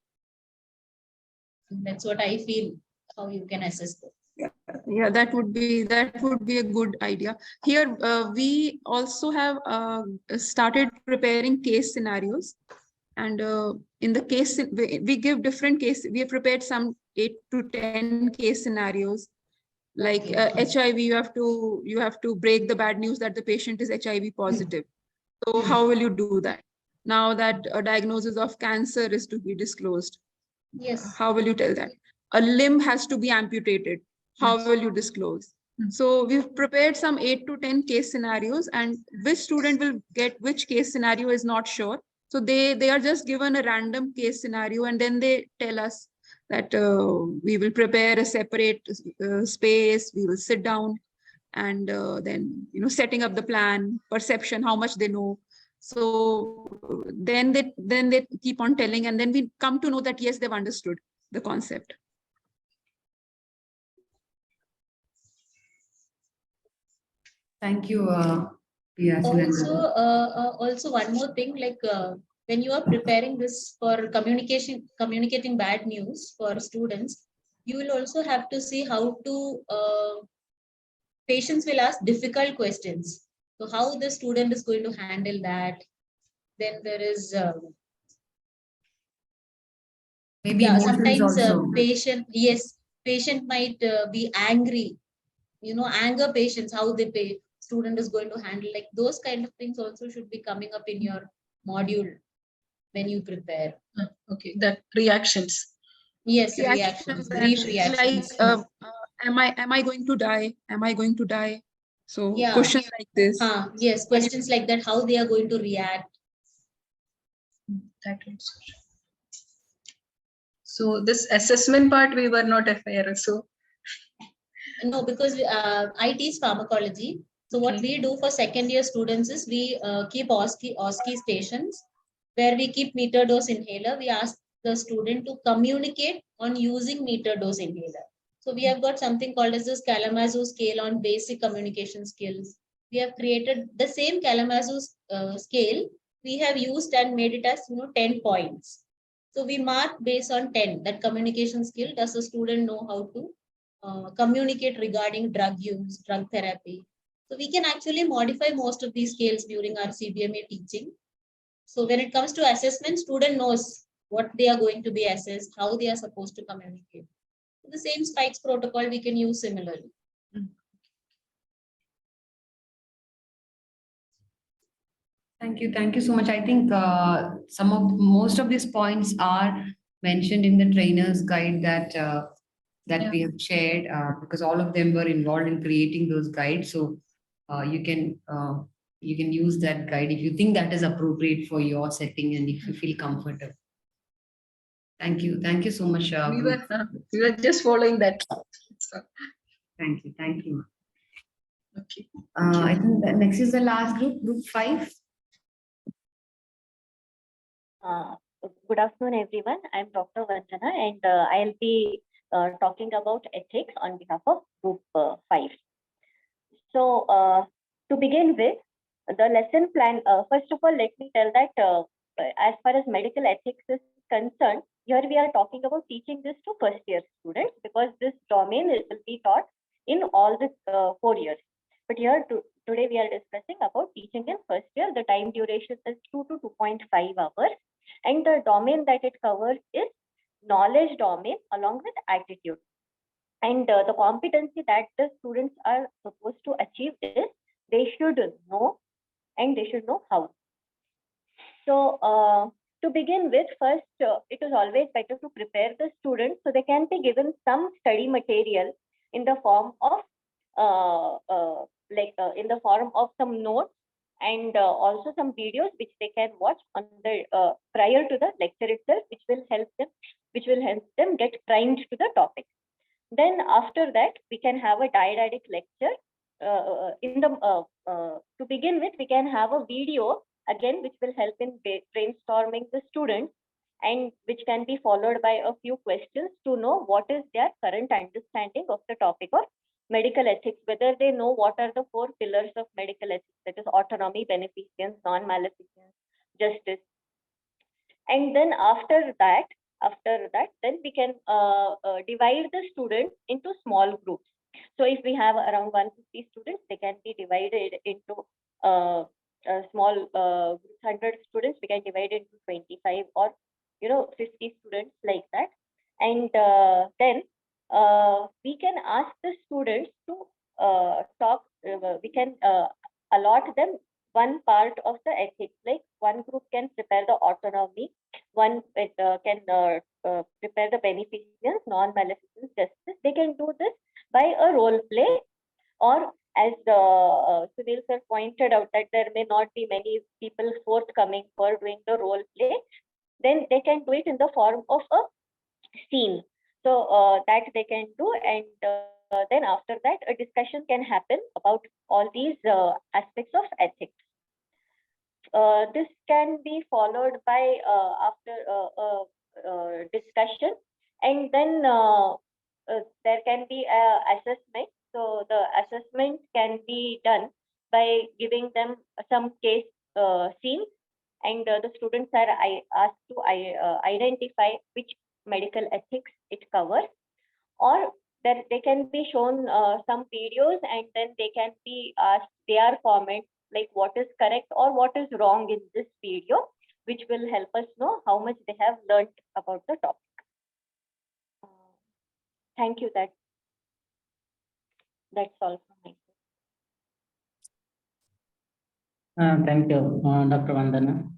That's what I feel, how you can assess them. Yeah, that would be a good idea. Here, we also have started preparing case scenarios. And in the case, we give different case. We have prepared some 8 to 10 case scenarios. Like HIV, you have to break the bad news that the patient is HIV positive. So how will you do that? Now that a diagnosis of cancer is to be disclosed. Yes. How will you tell that? A limb has to be amputated. How will you disclose? So we've prepared some 8 to 10 case scenarios, and which student will get which case scenario is not sure. So they are just given a random case scenario, and then they tell us that we will prepare a separate space, we will sit down, and then setting up the plan, perception, how much they know. So then they keep on telling, and then we come to know that yes, they've understood the concept. Thank you, Biacin and Also, Babu. also one more thing, like when you are preparing this for communicating bad news for students, you will also have to see how to, patients will ask difficult questions. So how the student is going to handle that. Then there is, Maybe yeah, emotions sometimes also. patient might be angry, anger patients, how the student is going to handle, like those kind of things also should be coming up in your module when you prepare. Okay, that reactions. Yes, Reactions, reactions, brief reactions. like am I going to die? Am I going to die? So Yeah. questions like this. Yes, questions like that, how they are going to react. That also. So this assessment part we were not aware. So No, because I teach pharmacology. So what we do for second year students is we keep OSCE stations where we keep meter dose inhaler. We ask the student to communicate on using meter dose inhaler. So we have got something called as this Kalamazoo scale on basic communication skills. We have created the same Kalamazoo scale. We have used and made it as 10 points. So we mark based on 10 that communication skill. Does the student know how to communicate regarding drug use, drug therapy? So we can actually modify most of these scales during our CBMA teaching. So when it comes to assessment, student knows what they are going to be assessed, how they are supposed to communicate. So the same spikes protocol we can use similarly. Thank you. Thank you so much. I think most of these points are mentioned in the trainer's guide that we have shared, because all of them were involved in creating those guides. So you can use that guide if you think that is appropriate for your setting and if you feel comfortable. Thank you. Thank you so much. we were just following that. So, Thank you. Thank you. okay. I think that next is the last group 5. Good afternoon, everyone. I'm Dr. Vandana, and I'll be talking about ethics on behalf of Group 5. So, to begin with, the lesson plan, first of all, let me tell that as far as medical ethics is concerned, here we are talking about teaching this to first-year students because this domain will be taught in all the 4 years. But here today we are discussing about teaching in first year. The time duration is 2 to 2.5 hours. And the domain that it covers is knowledge domain along with attitude. And the competency that the students are supposed to achieve is they should know and they should know how. So to begin with, first, it is always better to prepare the students so they can be given some study material in the form of in the form of some notes and also some videos which they can watch on the prior to the lecture itself, which will help them get primed to the topic. Then after that, we can have a didactic lecture. To begin with, we can have a video again, which will help in brainstorming the students and which can be followed by a few questions to know what is their current understanding of the topic of medical ethics, whether they know what are the 4 pillars of medical ethics, that is autonomy, beneficence, non-maleficence, justice. And then after that, then we can divide the students into small groups. So if we have around 150 students, they can be divided into small 100 students, we can divide into 25 or 50 students like that. And then we can ask the students to talk, we can allot them one part of the ethics, like one group can prepare the autonomy, one can prepare the beneficence, non-maleficence, justice. They can do this by a role play, or as Sunil sir pointed out that there may not be many people forthcoming for doing the role play, then they can do it in the form of a scene. So that they can do, and then after that, a discussion can happen about all these aspects of ethics. this can be followed by after discussion, and then there can be a assessment. So the assessment can be done by giving them some case scenes, and the students are asked to identify which medical ethics it covers, or that they can be shown some videos, and then they can be asked their comments, like what is correct or what is wrong in this video, which will help us know how much they have learned about the topic. Thank you. That's all from me. Thank you, Dr. Vandana.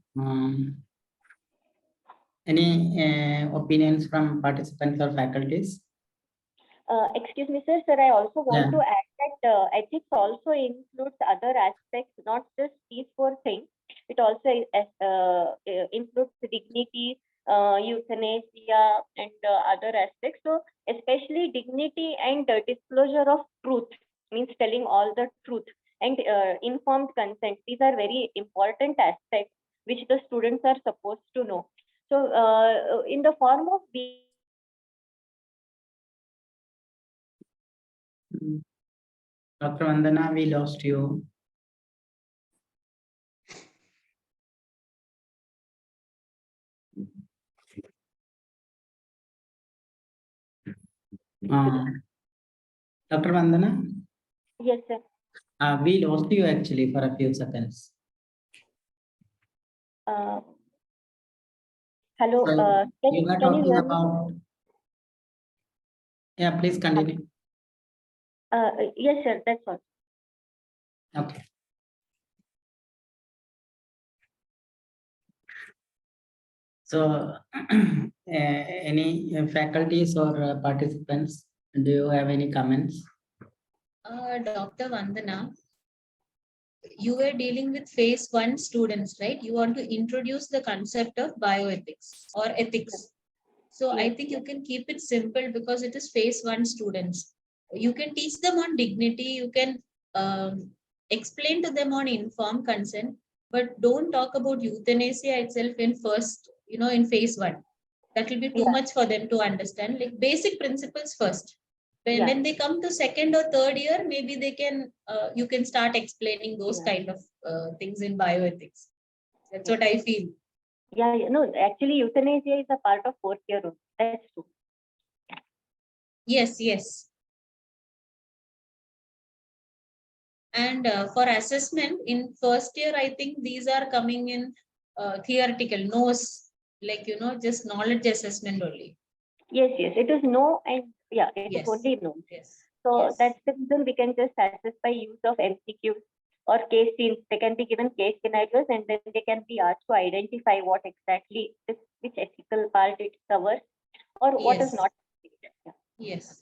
Any opinions from participants or faculties? Excuse me, sir. Sir, I also want to add that ethics also includes other aspects, not just these four things. It also includes dignity, euthanasia, and other aspects. So, especially dignity and disclosure of truth, means telling all the truth, and informed consent. These are very important aspects which the students are supposed to know. So, in the form of Dr. Vandana, we lost you. Dr. Vandana? Yes, sir. We lost you actually for a few seconds. Hello. So you were Can you talking hear me? about. Yeah, please continue. Yes, sir. That's all. Okay. So, any faculties or participants, do you have any comments? Dr. Vandana, you were dealing with phase 1 students, right? You want to introduce the concept of bioethics or ethics. So I think you can keep it simple because it is phase 1 students. You can teach them on dignity. You can explain to them on informed consent, but don't talk about euthanasia itself in first, in phase 1. That will be too much for them to understand. Like basic principles first. When they come to second or third year, maybe they can, you can start explaining those kind of things in bioethics. That's what I feel. No, actually euthanasia is a part of fourth year rule. That's true. Yes. And for assessment in first year, I think these are coming in theoretical, like, just knowledge assessment only. Yes, it is no, and it is only no. So that's the reason we can just assess by use of MCQs or case scenes. They can be given case scenarios, and then they can be asked to identify what exactly which ethical part it covers or what is not. Yes.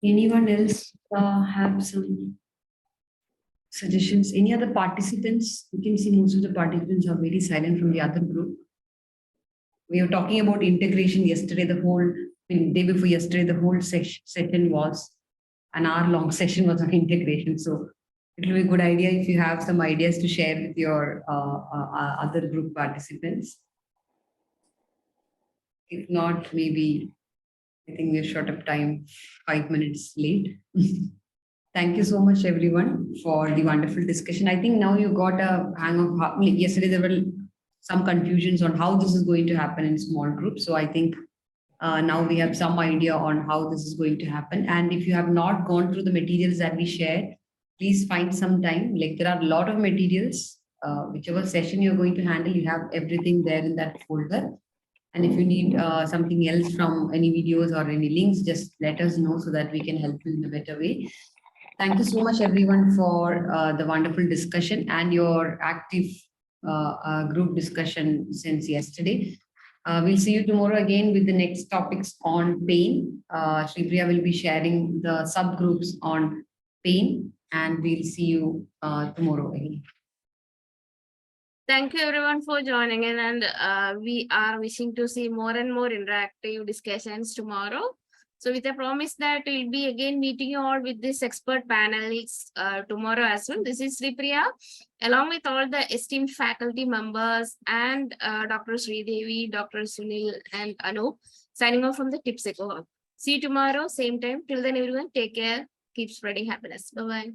Anyone else have some suggestions? Any other participants? You can see most of the participants are very silent from the other group. We were talking about integration yesterday, day before yesterday, the whole session was an hour-long session was on integration. So it will be a good idea if you have some ideas to share with your other group participants. If not, maybe I think we're short of time, 5 minutes late. Thank you so much, everyone, for the wonderful discussion. I think now you got a hang of how, yesterday there were some confusions on how this is going to happen in small groups. So I think now we have some idea on how this is going to happen. And if you have not gone through the materials that we shared, please find some time. Like there are a lot of materials, whichever session you're going to handle, you have everything there in that folder. And if you need something else from any videos or any links, just let us know so that we can help you in a better way. Thank you so much, everyone, for the wonderful discussion and your active group discussion since yesterday. We'll see you tomorrow again with the next topics on pain. Shripriya will be sharing the subgroups on pain, and we'll see you tomorrow again. Thank you everyone for joining in, and we are wishing to see more and more interactive discussions tomorrow. So with a promise that we'll be again meeting you all with this expert panelists tomorrow as well. This is Sripriya, along with all the esteemed faculty members and Dr. Sridevi, Dr. Sunil and Anup, signing off from the Tips Eco Hub. See you tomorrow, same time. Till then, everyone, take care. Keep spreading happiness. Bye-bye.